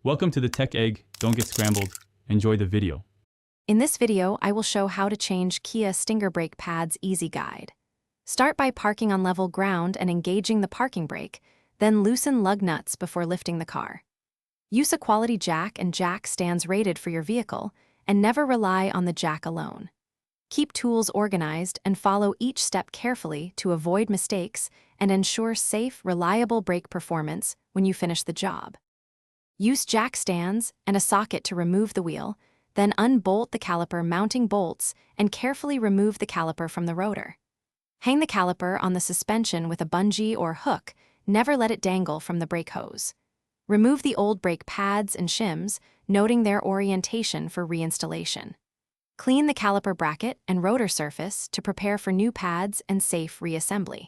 Welcome to the Tech Egg. Don't get scrambled. Enjoy the video. In this video, I will show how to change Kia Stinger brake pads easy guide. Start by parking on level ground and engaging the parking brake, then loosen lug nuts before lifting the car. Use a quality jack and jack stands rated for your vehicle, and never rely on the jack alone. Keep tools organized and follow each step carefully to avoid mistakes and ensure safe, reliable brake performance when you finish the job. Use jack stands and a socket to remove the wheel, then unbolt the caliper mounting bolts and carefully remove the caliper from the rotor. Hang the caliper on the suspension with a bungee or hook, never let it dangle from the brake hose. Remove the old brake pads and shims, noting their orientation for reinstallation. Clean the caliper bracket and rotor surface to prepare for new pads and safe reassembly.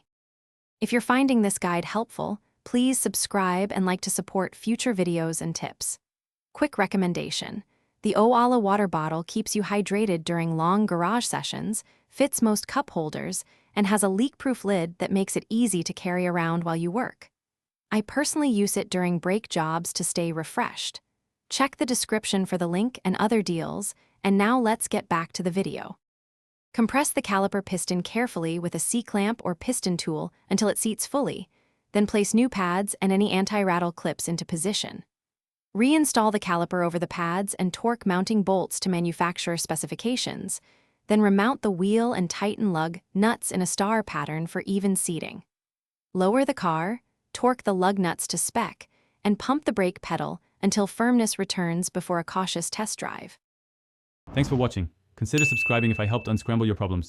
If you're finding this guide helpful, please subscribe and like to support future videos and tips. Quick recommendation: the Oala water bottle keeps you hydrated during long garage sessions, fits most cup holders, and has a leak-proof lid that makes it easy to carry around while you work. I personally use it during brake jobs to stay refreshed. Check the description for the link and other deals, and now let's get back to the video. Compress the caliper piston carefully with a C-clamp or piston tool until it seats fully, then place new pads and any anti-rattle clips into position. Reinstall the caliper over the pads and torque mounting bolts to manufacturer specifications, then remount the wheel and tighten lug nuts in a star pattern for even seating. Lower the car, torque the lug nuts to spec, and pump the brake pedal until firmness returns before a cautious test drive. Thanks for watching. Consider subscribing if I helped unscramble your problems.